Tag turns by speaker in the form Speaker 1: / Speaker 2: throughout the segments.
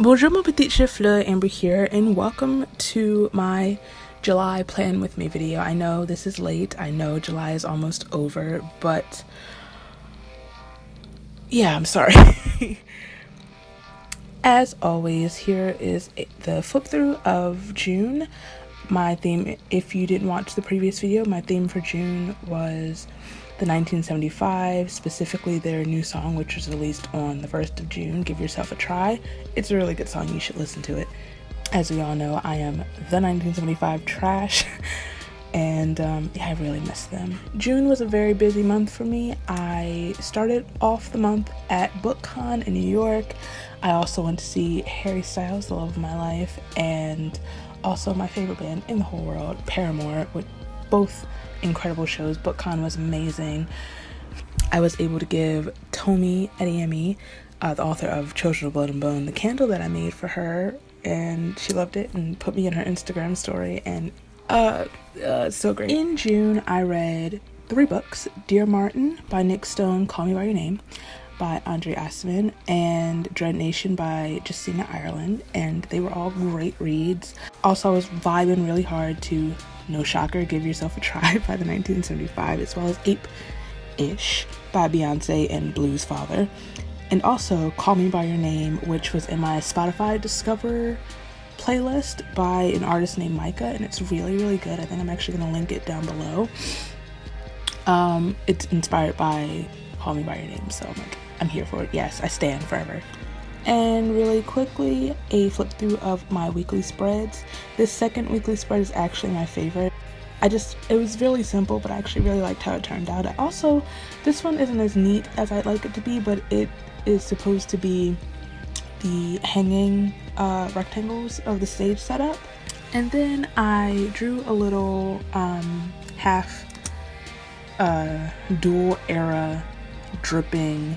Speaker 1: Bonjour mon petit chef-fleur, Amber here, and welcome to my July plan with me video. I know this is late, I know July is almost over, but yeah, I'm sorry. As always, here is the flip through of June. My theme, if you didn't watch the previous video, my theme for June was the 1975, specifically their new song, which was released on the 1st of June, Give Yourself a Try. It's a really good song, you should listen to it. As we all know, I am the 1975 trash, and yeah, I really miss them. June was a very busy month for me. I started off the month at BookCon in New York. I also went to see Harry Styles, the love of my life, and also my favorite band in the whole world, Paramore, with both incredible shows. BookCon was amazing. I was able to give Tomi Adeyemi, the author of Children of Blood and Bone, the candle that I made for her, and she loved it and put me in her Instagram story, and so great. In June, I read 3 books: Dear Martin by Nick Stone, Call Me By Your Name by Andre Asman, and Dread Nation by Justina Ireland, and they were all great reads. Also, I was vibing really hard to, no shocker, Give Yourself a Try by the 1975, as well as Ape-ish by Beyonce and Blues Father, and also Call Me By Your Name, which was in my Spotify Discover playlist by an artist named Micah, and it's really good. I think I'm actually going to link it down below. It's inspired by Call Me By Your Name, so I'm here for it. Yes, I stand forever. And really quickly, a flip through of my weekly spreads. This second weekly spread is actually my favorite. It was really simple, but I actually really liked how it turned out. This one isn't as neat as I'd like it to be, but it is supposed to be the hanging rectangles of the stage setup. And then I drew a little half dual era dripping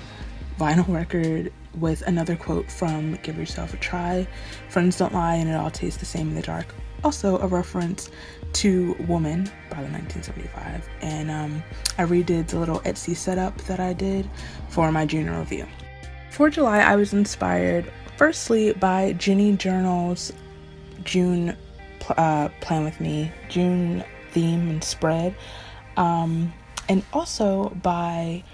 Speaker 1: vinyl record with another quote from Give Yourself a Try: friends don't lie and it all tastes the same in the dark. Also a reference to Woman by the 1975. And I redid the little Etsy setup that I did for my June review. For July, I was inspired firstly by Ginny Journal's June plan with me, June theme and spread, and also by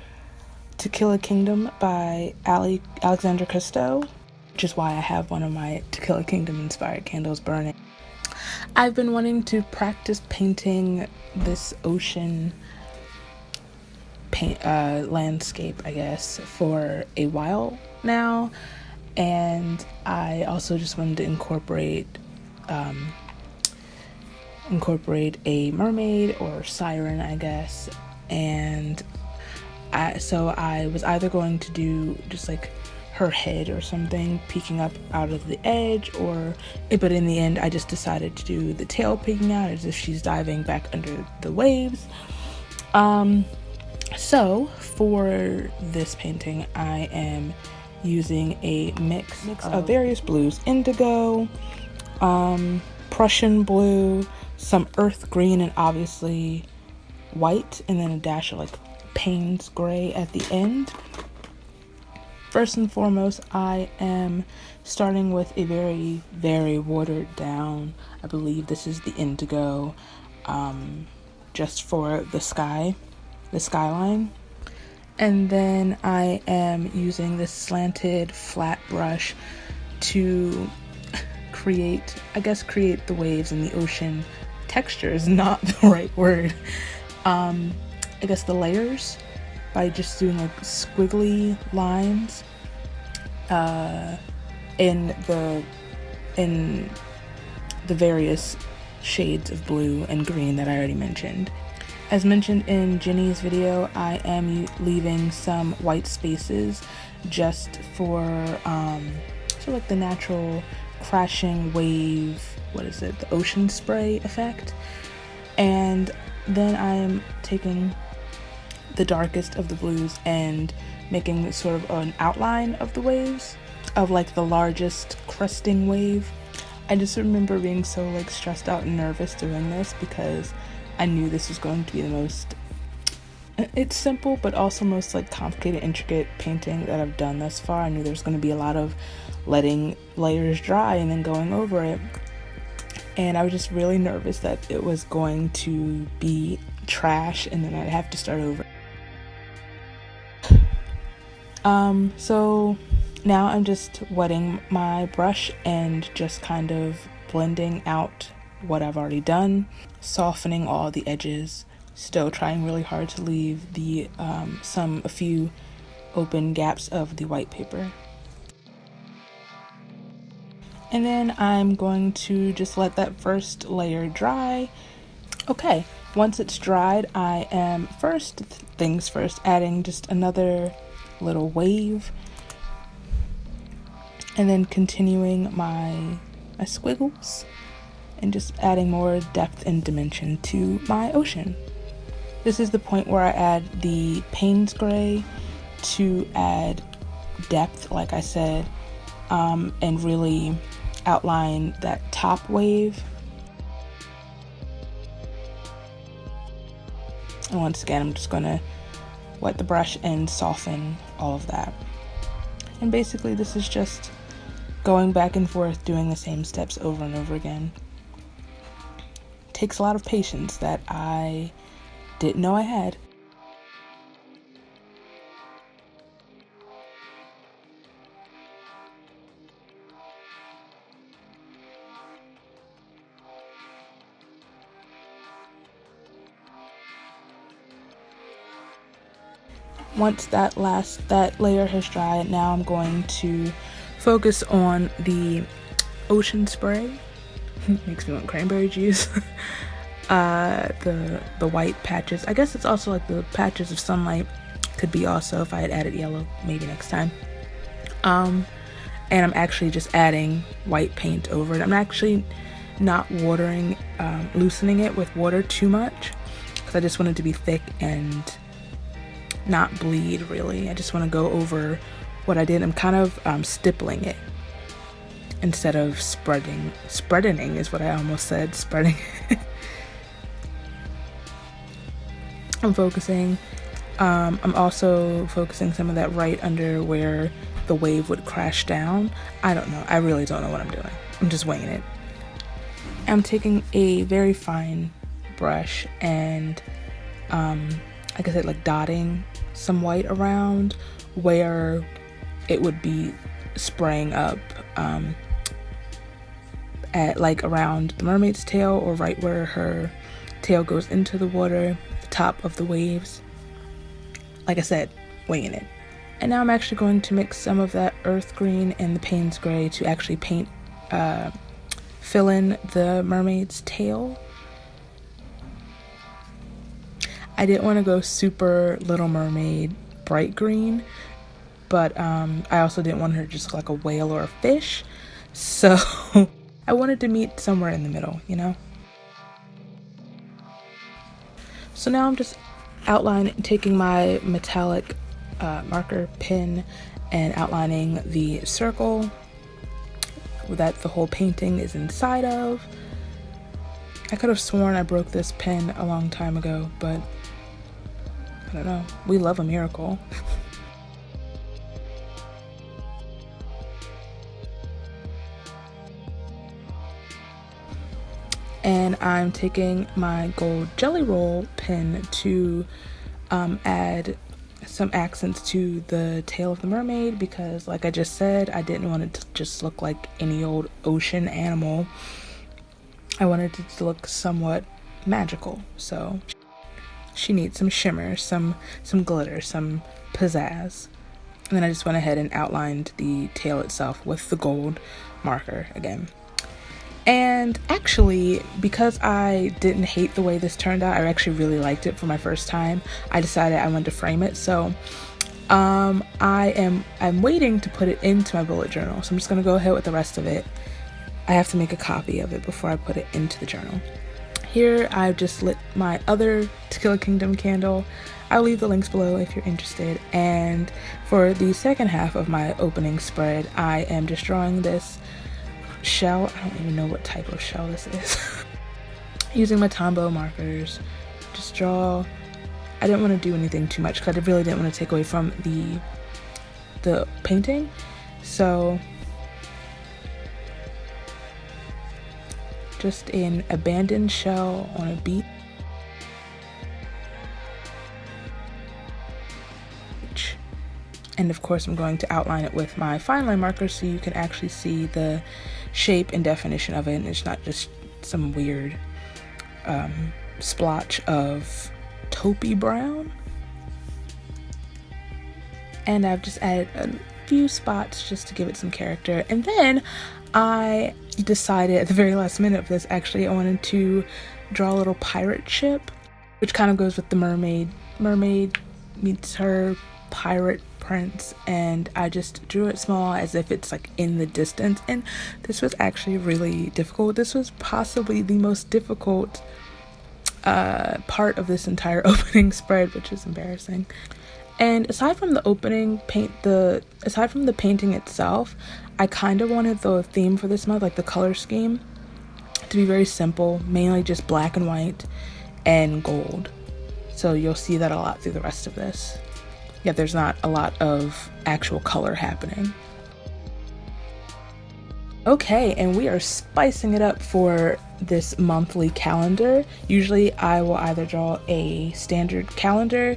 Speaker 1: To Kill a Kingdom by Alexandra Cousteau, which is why I have one of my To Kill a Kingdom inspired candles burning. I've been wanting to practice painting this ocean landscape, I guess, for a while now, and I also just wanted to incorporate a mermaid or siren, I guess, and so I was either going to do just like her head or something peeking up out of the edge, but in the end I just decided to do the tail peeking out as if she's diving back under the waves. So for this painting, I am using a mix of various blues: indigo, Prussian blue, some earth green, and obviously white, and then a dash of like Payne's gray at the end. First and foremost, I am starting with a very watered down, I believe this is the indigo, just for the skyline. And then I am using this slanted flat brush to create the waves in the ocean. Texture is not the right word. I guess the layers, by just doing like squiggly lines in the various shades of blue and green that I already mentioned. As mentioned in Ginny's video, I am leaving some white spaces just for sort of like the natural crashing wave, the ocean spray effect. And then I am taking the darkest of the blues and making sort of an outline of the waves, of like the largest cresting wave. I just remember being so like stressed out and nervous doing this because I knew this was going to be the most, it's simple but also most like complicated, intricate painting that I've done thus far. I knew there was going to be a lot of letting layers dry and then going over it. And I was just really nervous that it was going to be trash and then I'd have to start over. So now I'm just wetting my brush and just kind of blending out what I've already done, softening all the edges, still trying really hard to leave the a few open gaps of the white paper. And then I'm going to just let that first layer dry. Okay, once it's dried, I am first things first adding just another little wave, and then continuing my squiggles and just adding more depth and dimension to my ocean. This is the point where I add the Payne's gray to add depth, like I said, and really outline that top wave. And once again, I'm just gonna wet the brush and soften all of that. And basically this is just going back and forth, doing the same steps over and over again. It takes a lot of patience that I didn't know I had. Once that layer has dried, now I'm going to focus on the ocean spray. Makes me want cranberry juice. The white patches. I guess it's also like the patches of sunlight. Could be also if I had added yellow, maybe next time. And I'm actually just adding white paint over it. I'm actually not loosening it with water too much because I just want it to be thick and not bleed really. I just want to go over what I did. I'm kind of stippling it instead of spreading is what I almost said, spreading. I'm focusing. I'm also focusing some of that right under where the wave would crash down. I don't know. I really don't know what I'm doing. I'm just winging it. I'm taking a very fine brush and like I said, like dotting some white around where it would be spraying up at like around the mermaid's tail, or right where her tail goes into the water, the top of the waves. Like I said, winging it. And now I'm actually going to mix some of that earth green and the Payne's gray to actually fill in the mermaid's tail. I didn't want to go super Little Mermaid bright green, but I also didn't want her to just look like a whale or a fish. So I wanted to meet somewhere in the middle, you know? So now I'm just taking my metallic marker pen and outlining the circle that the whole painting is inside of. I could have sworn I broke this pen a long time ago, but I don't know. We love a miracle. And I'm taking my gold Jelly Roll pen to add some accents to the tail of the mermaid, because like I just said, I didn't want it to just look like any old ocean animal. I wanted it to look somewhat magical, so she needs some shimmer, some glitter, some pizzazz. And then I just went ahead and outlined the tail itself with the gold marker again. And actually, because I didn't hate the way this turned out, I actually really liked it for my first time, I decided I wanted to frame it. So I'm waiting to put it into my bullet journal. So I'm just gonna go ahead with the rest of it. I have to make a copy of it before I put it into the journal. Here I've just lit my other Tequila Kingdom candle. I'll leave the links below if you're interested. And for the second half of my opening spread, I am just drawing this shell. I don't even know what type of shell this is. Using my Tombow markers, just draw. I didn't want to do anything too much because I really didn't want to take away from the painting. So just an abandoned shell on a beach. And of course I'm going to outline it with my fine line marker so you can actually see the shape and definition of it, and it's not just some weird splotch of taupey brown. And I've just added a few spots just to give it some character. And then I decided at the very last minute of this, actually, I wanted to draw a little pirate ship, which kind of goes with the mermaid meets her pirate prince, and I just drew it small as if it's like in the distance. And this was actually really difficult. This was possibly the most difficult part of this entire opening spread, which is embarrassing. And aside from the opening aside from the painting itself, I kind of wanted the theme for this month, like the color scheme, to be very simple, mainly just black and white and gold. So you'll see that a lot through the rest of this. Yeah, there's not a lot of actual color happening. Okay, and we are spicing it up for this monthly calendar. Usually I will either draw a standard calendar,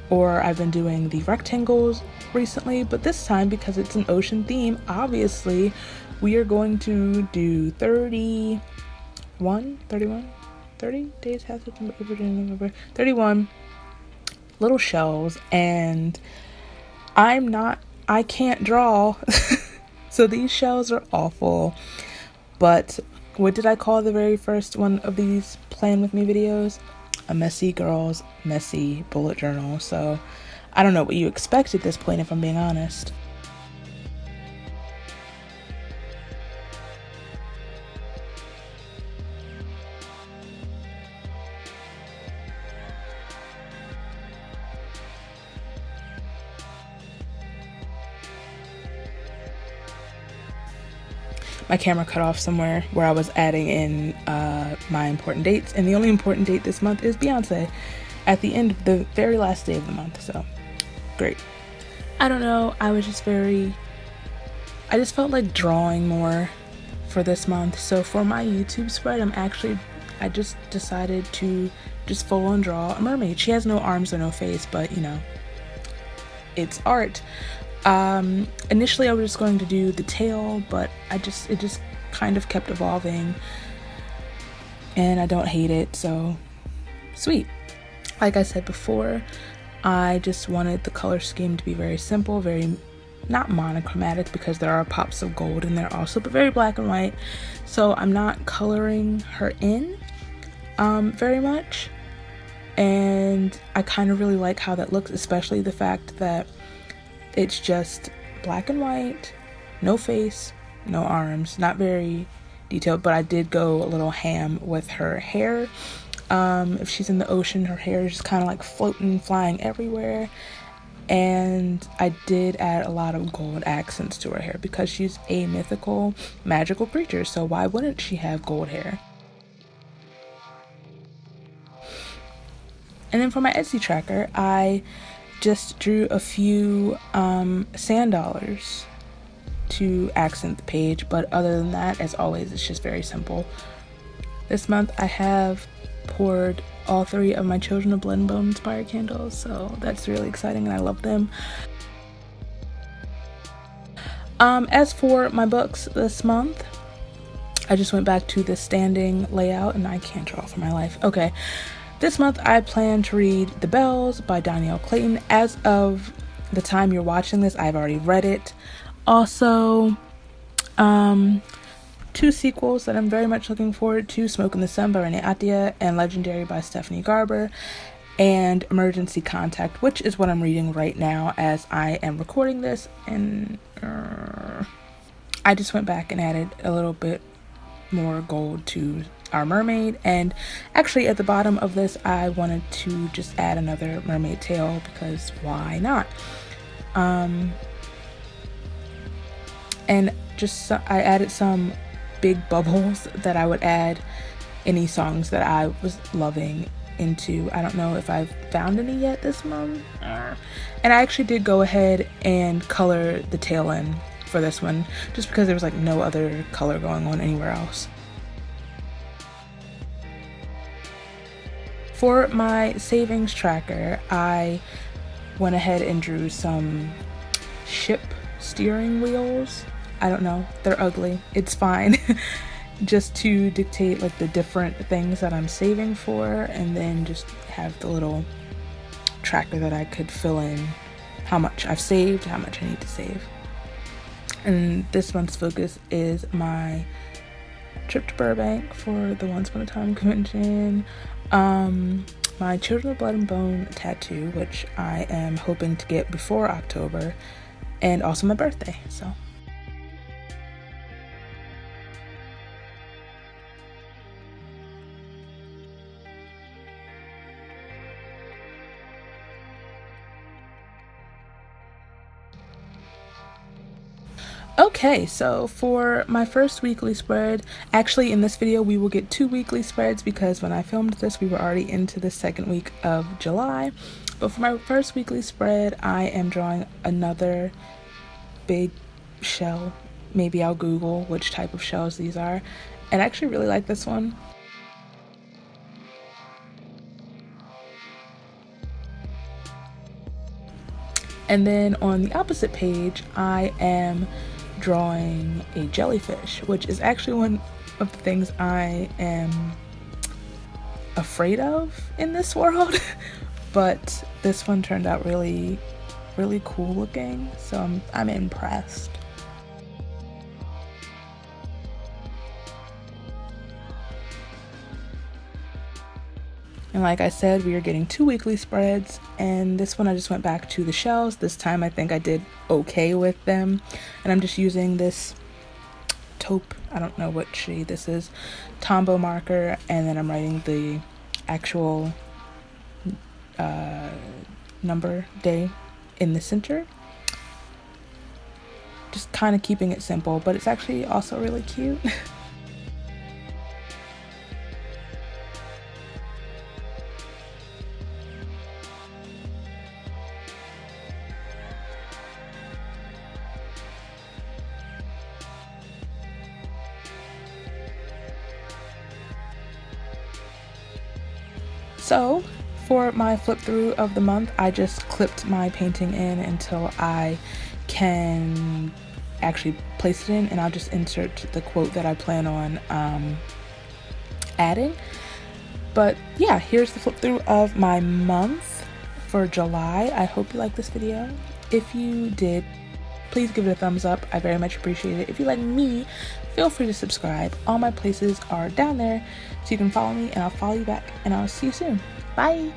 Speaker 1: or I've been doing the rectangles recently, but this time, because it's an ocean theme, obviously we are going to do 30 days, half September, April, June, November, 31 little shells. And I can't draw so these shells are awful. But what did I call the very first one of these plan with me videos? A messy girl's messy bullet journal. So I don't know what you expect at this point, if I'm being honest. My camera cut off somewhere where I was adding in my important dates, and the only important date this month is Beyonce at the end of the very last day of the month. So great. I don't know, I just felt like drawing more for this month. So for my YouTube spread, I just decided to just full on draw a mermaid. She has no arms or no face, but you know, it's art. Initially I was just going to do the tail, but it just kind of kept evolving, and I don't hate it, so sweet. Like I said before, I just wanted the color scheme to be very simple, very not monochromatic, because there are pops of gold in there also, but very black and white. So I'm not coloring her in very much, and I kind of really like how that looks, especially the fact that it's just black and white, no face, no arms, not very detailed, but I did go a little ham with her hair. If she's in the ocean, her hair is just kind of like floating, flying everywhere. And I did add a lot of gold accents to her hair because she's a mythical, magical creature, so why wouldn't she have gold hair? And then for my Etsy tracker, I just drew a few sand dollars to accent the page, but other than that, as always, it's just very simple. This month I have poured all 3 of my Children of Blood and Bone inspired candles, so that's really exciting and I love them. As for my books this month, I just went back to the standing layout, and I can't draw for my life. Okay. This month, I plan to read The Bells by Danielle Clayton. As of the time you're watching this, I've already read it. Also, 2 sequels that I'm very much looking forward to: Smoke in the Sun by Renee Attia and Legendary by Stephanie Garber, and Emergency Contact, which is what I'm reading right now as I am recording this. And I just went back and added a little bit more gold to our mermaid, and actually at the bottom of this I wanted to just add another mermaid tail because why not? And just I added some big bubbles that I would add any songs that I was loving into. I don't know if I've found any yet this month. And I actually did go ahead and color the tail in for this one just because there was like no other color going on anywhere else. For my savings tracker, I went ahead and drew some ship steering wheels. I don't know, they're ugly, it's fine. Just to dictate like the different things that I'm saving for, and then just have the little tracker that I could fill in how much I've saved, how much I need to save. And this month's focus is my trip to Burbank for the Once Upon a Time convention, my Children of Blood and Bone tattoo, which I am hoping to get before October, and also my birthday. So okay, so for my first weekly spread, actually in this video we will get 2 weekly spreads because when I filmed this we were already into the second week of July. But for my first weekly spread, I am drawing another big shell. Maybe I'll Google which type of shells these are. And I actually really like this one. And then on the opposite page, I am drawing a jellyfish, which is actually one of the things I am afraid of in this world. But this one turned out really cool looking, so I'm impressed. And like I said, we are getting 2 weekly spreads, and this one I just went back to the shells. This time I think I did okay with them, and I'm just using this taupe, I don't know what shade this is, Tombow marker, and then I'm writing the actual number day in the center. Just kind of keeping it simple, but it's actually also really cute. So for my flip through of the month, I just clipped my painting in until I can actually place it in, and I'll just insert the quote that I plan on adding. But yeah, here's the flip through of my month for July. I hope you liked this video. If you did, please give it a thumbs up. I very much appreciate it. If you like me, feel free to subscribe. All my places are down there, so you can follow me and I'll follow you back, and I'll see you soon. Bye!